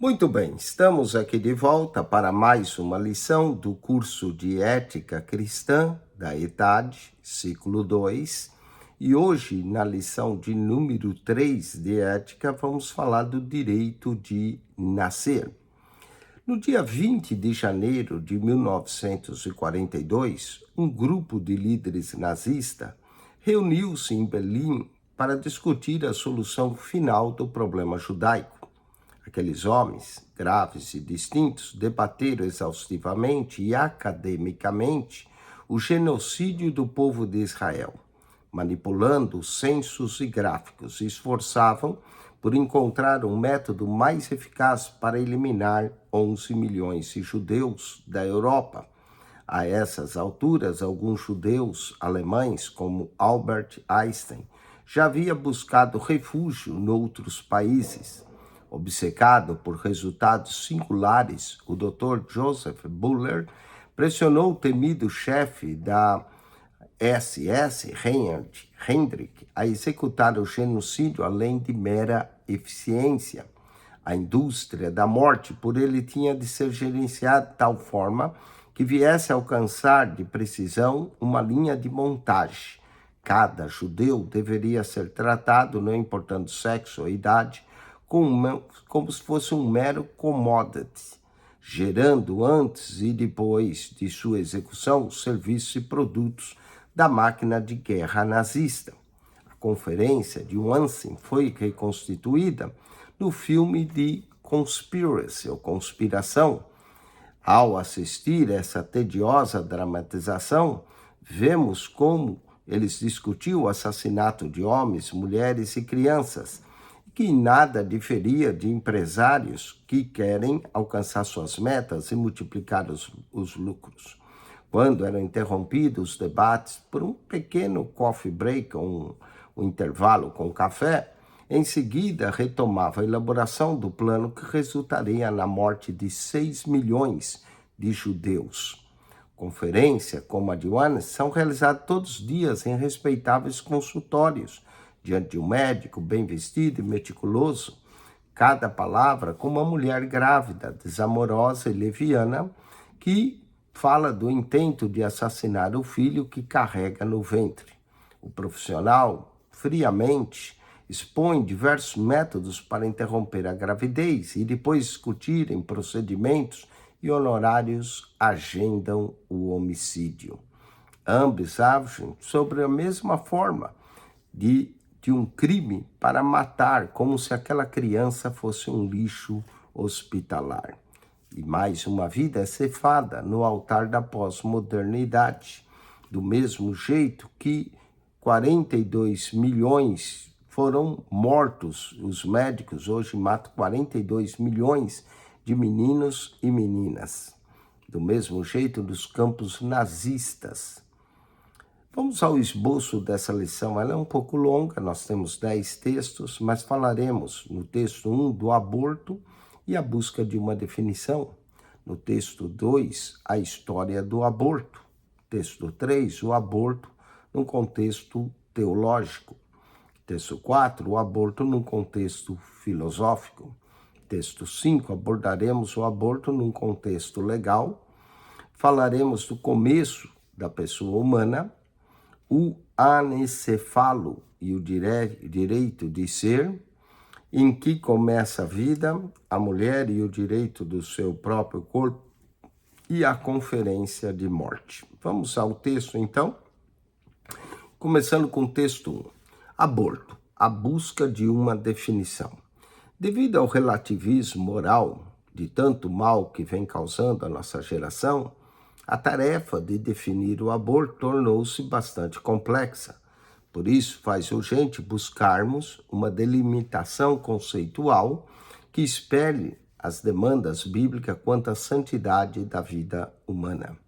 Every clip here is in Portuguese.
Muito bem, estamos aqui de volta para mais uma lição do curso de Ética Cristã da ETAD, ciclo 2. E hoje, na lição de número 3 de Ética, vamos falar do direito de nascer. No dia 20 de janeiro de 1942, um grupo de líderes nazistas reuniu-se em Berlim para discutir a solução final do problema judaico. Aqueles homens, graves e distintos, debateram exaustivamente e academicamente o genocídio do povo de Israel, manipulando censos e gráficos, e esforçavam por encontrar um método mais eficaz para eliminar 11 milhões de judeus da Europa. A essas alturas, alguns judeus alemães, como Albert Einstein, já havia buscado refúgio em outros países. Obcecado por resultados singulares, o Dr. Joseph Buller pressionou o temido chefe da SS, Reinhard Heydrich, a executar o genocídio além de mera eficiência. A indústria da morte por ele tinha de ser gerenciada de tal forma que viesse a alcançar de precisão uma linha de montagem. Cada judeu deveria ser tratado, não importando sexo ou idade, como se fosse um mero commodity, gerando antes e depois de sua execução serviços e produtos da máquina de guerra nazista. A conferência de Wannsee foi reconstituída no filme de Conspiracy, ou Conspiração. Ao assistir essa tediosa dramatização, vemos como eles discutiam o assassinato de homens, mulheres e crianças, que nada diferia de empresários que querem alcançar suas metas e multiplicar os lucros. Quando eram interrompidos os debates por um pequeno coffee break, um intervalo com café, em seguida retomava a elaboração do plano que resultaria na morte de 6 milhões de judeus. Conferências como a de Wannsee são realizadas todos os dias em respeitáveis consultórios, diante de um médico bem vestido e meticuloso, cada palavra com uma mulher grávida, desamorosa e leviana, que fala do intento de assassinar o filho que carrega no ventre. O profissional, friamente, expõe diversos métodos para interromper a gravidez e depois discutirem procedimentos e honorários agendam o homicídio. Ambos agem sobre a mesma forma de um crime para matar, como se aquela criança fosse um lixo hospitalar. E mais uma vida é cefada no altar da pós-modernidade, do mesmo jeito que 42 milhões foram mortos. Os médicos hoje matam 42 milhões de meninos e meninas. Do mesmo jeito dos campos nazistas. Vamos ao esboço dessa lição. Ela é um pouco longa, nós temos 10 textos, mas falaremos no texto 1 do aborto e a busca de uma definição. No texto 2, a história do aborto. Texto 3, o aborto num contexto teológico. Texto 4, o aborto num contexto filosófico. Texto 5, abordaremos o aborto num contexto legal. Falaremos do começo da pessoa humana, o anencefalo e o direito de ser, em que começa a vida, a mulher e o direito do seu próprio corpo, e a conferência de morte. Vamos ao texto, então, começando com o texto 1. Aborto, a busca de uma definição. Devido ao relativismo moral de tanto mal que vem causando a nossa geração, a tarefa de definir o aborto tornou-se bastante complexa. Por isso, faz urgente buscarmos uma delimitação conceitual que espelhe as demandas bíblicas quanto à santidade da vida humana.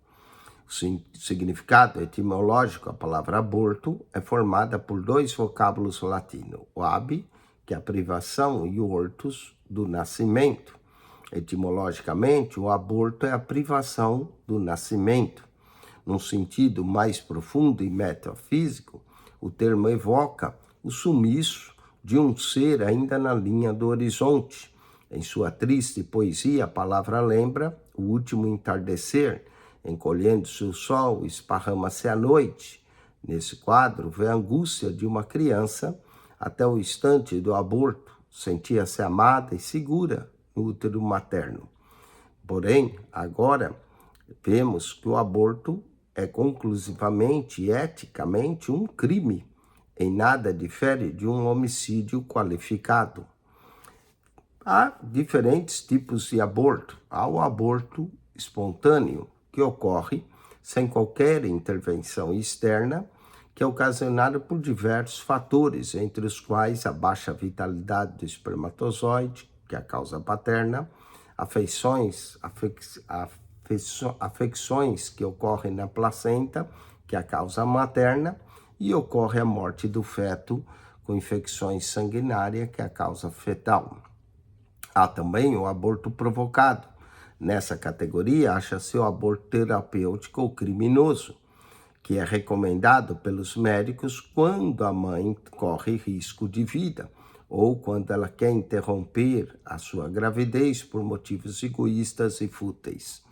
O significado etimológico da palavra aborto é formada por dois vocábulos latinos, o ab, que é a privação, e o ortus, do nascimento. Etimologicamente, o aborto é a privação do nascimento. Num sentido mais profundo e metafísico, o termo evoca o sumiço de um ser ainda na linha do horizonte, Em sua triste poesia, a palavra lembra o último entardecer, encolhendo-se o sol, esparrama-se a noite. Nesse quadro, vê a angústia de uma criança até o instante do aborto. Sentia-se amada e segura no útero materno. Porém, agora, vemos que o aborto é conclusivamente e eticamente um crime. Em nada difere de um homicídio qualificado. Há diferentes tipos de aborto. Há o aborto espontâneo, que ocorre sem qualquer intervenção externa, que é ocasionado por diversos fatores, entre os quais a baixa vitalidade do espermatozoide, que é a causa paterna, afecções que ocorrem na placenta, que é a causa materna, e ocorre a morte do feto com infecções sanguinárias, que é a causa fetal. Há também o aborto provocado. Nessa categoria, acha-se o aborto terapêutico ou criminoso, que é recomendado pelos médicos quando a mãe corre risco de vida ou quando ela quer interromper a sua gravidez por motivos egoístas e fúteis.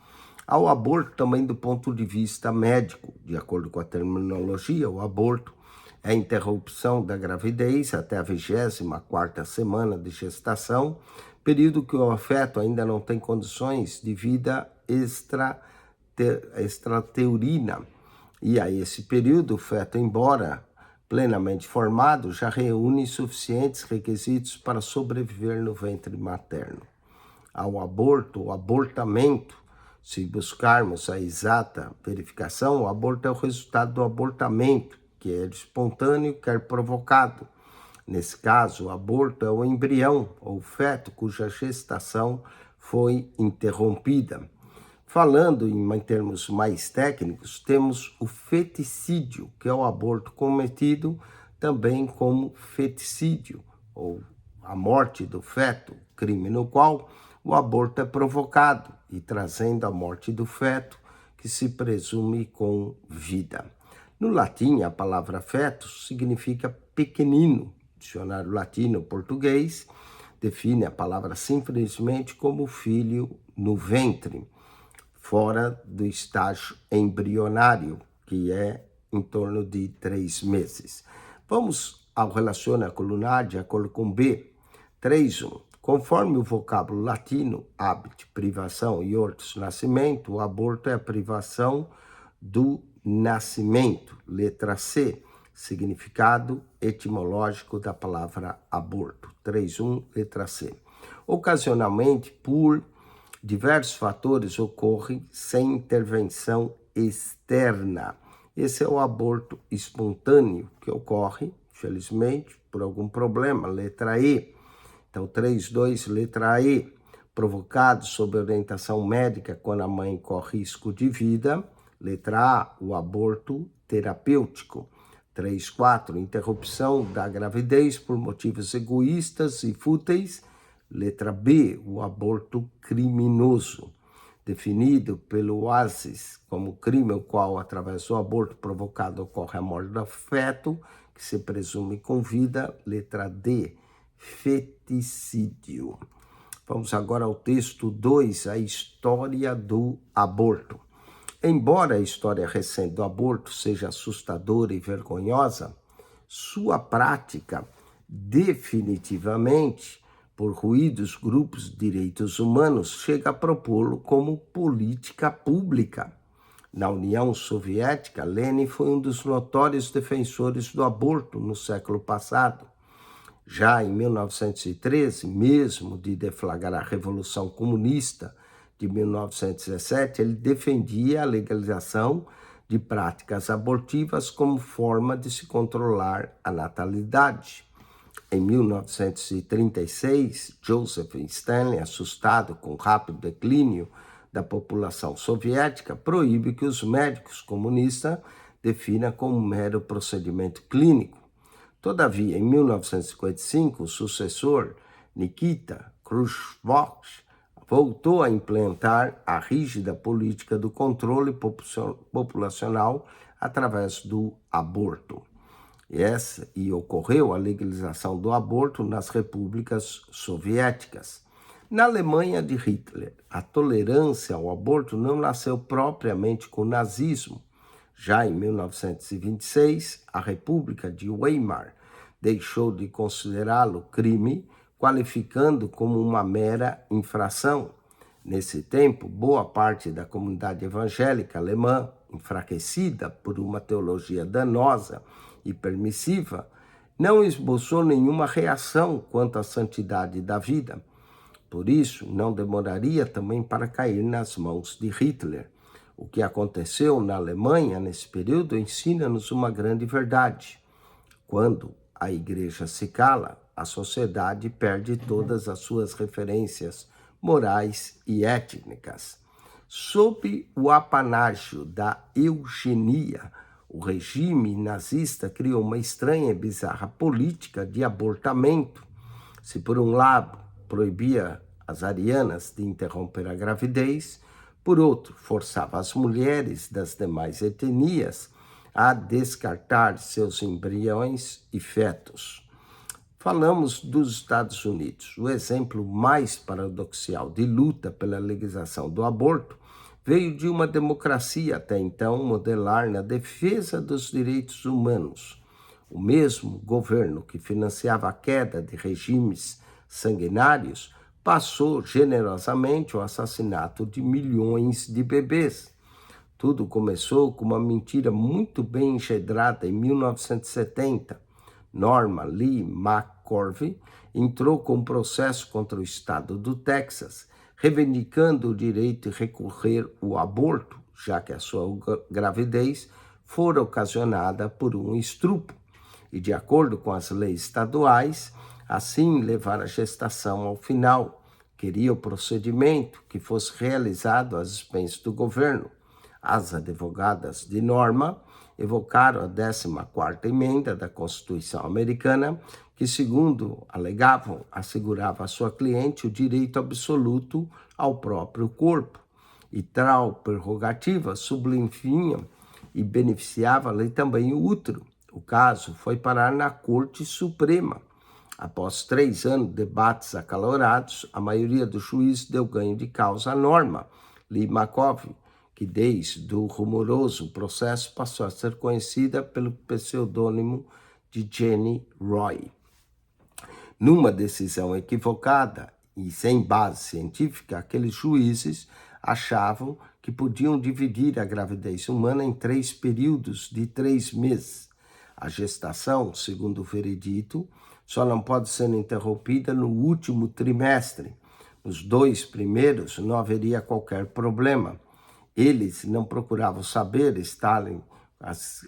Há o aborto também do ponto de vista médico. De acordo com a terminologia, o aborto é a interrupção da gravidez até a 24ª semana de gestação, período que o feto ainda não tem condições de vida extraterrina. E a esse período, o feto, embora plenamente formado, já reúne suficientes requisitos para sobreviver no ventre materno. Ao aborto, o abortamento, se buscarmos a exata verificação, o aborto é o resultado do abortamento, que é espontâneo, quer provocado. Nesse caso, o aborto é o embrião ou feto cuja gestação foi interrompida. Falando em termos mais técnicos, temos o feticídio, que é o aborto cometido também como feticídio, ou a morte do feto, crime no qual o aborto é provocado e trazendo a morte do feto, que se presume com vida. No latim, a palavra fetus significa pequenino. O dicionário latino-português define a palavra simplesmente como filho no ventre, fora do estágio embrionário, que é em torno de 3 meses. Vamos ao relaciona colunar de acordo com B. 3.1. Conforme o vocábulo latino, habit, privação e ortus, nascimento, o aborto é a privação do nascimento. Letra C. Significado etimológico da palavra aborto. 3.1, letra C. Ocasionalmente, por diversos fatores, ocorrem sem intervenção externa. Esse é o aborto espontâneo, que ocorre, infelizmente, por algum problema. Letra E. Então, 3.2, letra E. Provocado sob orientação médica quando a mãe corre risco de vida. Letra A, o aborto terapêutico. 3.4, interrupção da gravidez por motivos egoístas e fúteis. Letra B, o aborto criminoso, definido pelo OASIS como crime o qual, através do aborto provocado, ocorre a morte do feto, que se presume com vida. Letra D, feticídio. Vamos agora ao texto 2, a história do aborto. Embora a história recente do aborto seja assustadora e vergonhosa, sua prática definitivamente, por ruídos grupos de direitos humanos, chega a propô-lo como política pública. Na União Soviética, Lenin foi um dos notórios defensores do aborto no século passado. Já em 1913, mesmo de deflagrar a Revolução Comunista de 1917, ele defendia a legalização de práticas abortivas como forma de se controlar a natalidade. Em 1936, Joseph Stalin, assustado com o rápido declínio da população soviética, proíbe que os médicos comunistas definam como um mero procedimento clínico. Todavia, em 1955, o sucessor, Nikita Khrushchev, voltou a implantar a rígida política do controle populacional através do aborto. E ocorreu a legalização do aborto nas repúblicas soviéticas. Na Alemanha de Hitler, a tolerância ao aborto não nasceu propriamente com o nazismo. Já em 1926, a República de Weimar deixou de considerá-lo crime, qualificando como uma mera infração. Nesse tempo, boa parte da comunidade evangélica alemã, enfraquecida por uma teologia danosa e permissiva, não esboçou nenhuma reação quanto à santidade da vida. Por isso, não demoraria também para cair nas mãos de Hitler. O que aconteceu na Alemanha nesse período ensina-nos uma grande verdade. Quando a igreja se cala, a sociedade perde todas as suas referências morais e étnicas. Sob o apanágio da eugenia, o regime nazista criou uma estranha e bizarra política de abortamento. Se por um lado proibia as arianas de interromper a gravidez, por outro forçava as mulheres das demais etnias a descartar seus embriões e fetos. Falamos dos Estados Unidos. O exemplo mais paradoxal de luta pela legalização do aborto veio de uma democracia até então modelar na defesa dos direitos humanos. O mesmo governo que financiava a queda de regimes sanguinários passou generosamente o assassinato de milhões de bebês. Tudo começou com uma mentira muito bem engendrada em 1970. Norma Lee McCorvey entrou com um processo contra o estado do Texas, reivindicando o direito de recorrer ao aborto, já que a sua gravidez fora ocasionada por um estupro, e de acordo com as leis estaduais, assim levar a gestação ao final. Queria o procedimento que fosse realizado às expensas do governo. As advogadas de Norma evocaram a 14ª emenda da Constituição americana, que, segundo alegavam, assegurava à sua cliente o direito absoluto ao próprio corpo. E tal prerrogativa sublinha e beneficiava-lhe também o útero. O caso foi parar na Corte Suprema. Após 3 anos de debates acalorados, a maioria dos juízes deu ganho de causa à Norma Lee McCorvey, que desde o rumoroso processo passou a ser conhecida pelo pseudônimo de Jenny Roy. Numa decisão equivocada e sem base científica, aqueles juízes achavam que podiam dividir a gravidez humana em 3 períodos de 3 meses. A gestação, segundo o veredito, só não pode ser interrompida no último trimestre. Nos 2 primeiros não haveria qualquer problema. Eles não procuravam saber, Stalin,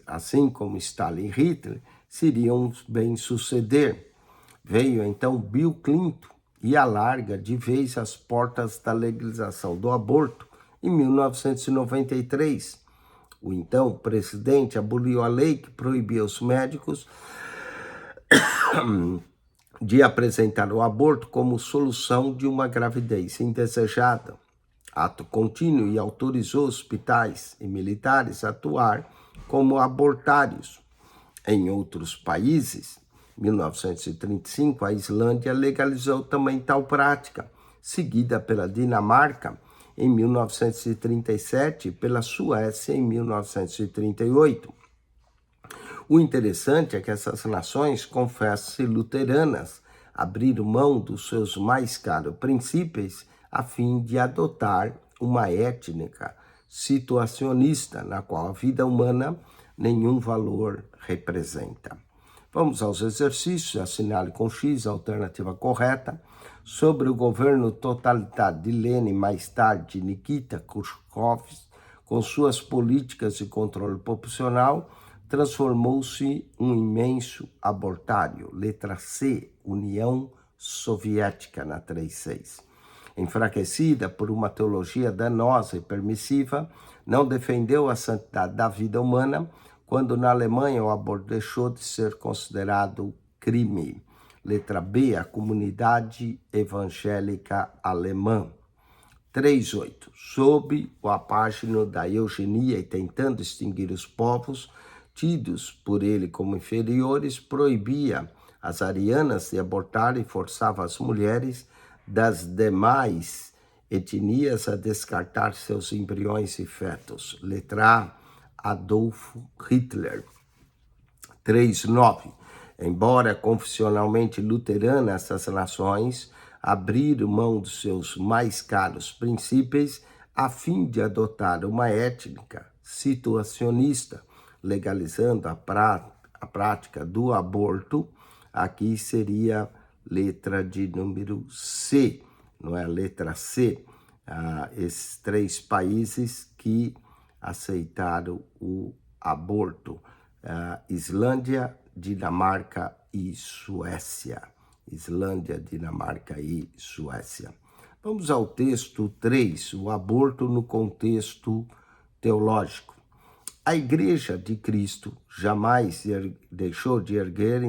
assim como Stalin e Hitler, se iriam bem-suceder. Veio então Bill Clinton e alarga de vez as portas da legalização do aborto em 1993. O então presidente aboliu a lei que proibia os médicos de apresentar o aborto como solução de uma gravidez indesejada. Ato contínuo, e autorizou hospitais e militares a atuar como abortários. Em outros países, 1935, a Islândia legalizou também tal prática, seguida pela Dinamarca em 1937 e pela Suécia em 1938. O interessante é que essas nações, confessam-se luteranas, abriram mão dos seus mais caros princípios a fim de adotar uma ética situacionista, na qual a vida humana nenhum valor representa. Vamos aos exercícios. Assinale com X a alternativa correta. Sobre o governo totalitário de Lenin, mais tarde Nikita Khrushchev, com suas políticas de controle populacional, transformou-se um imenso abortário. Letra C, União Soviética, na 36. Enfraquecida por uma teologia danosa e permissiva, não defendeu a santidade da vida humana, quando na Alemanha o aborto deixou de ser considerado crime. Letra B, a comunidade evangélica alemã. 3.8. Sob o apágino da eugenia e tentando extinguir os povos tidos por ele como inferiores, proibia as arianas de abortar e forçava as mulheres das demais etnias a descartar seus embriões e fetos. Letra A, Adolf Hitler. 3.9. Embora confessionalmente luterana, essas nações abriram mão dos seus mais caros princípios a fim de adotar uma ética situacionista, legalizando a prática do aborto. Aqui seria letra de número C, não é a letra C. Esses 3 países que aceitaram o aborto. Islândia, Dinamarca e Suécia. Islândia, Dinamarca e Suécia. Vamos ao texto 3, o aborto no contexto teológico. A Igreja de Cristo jamais deixou de erguer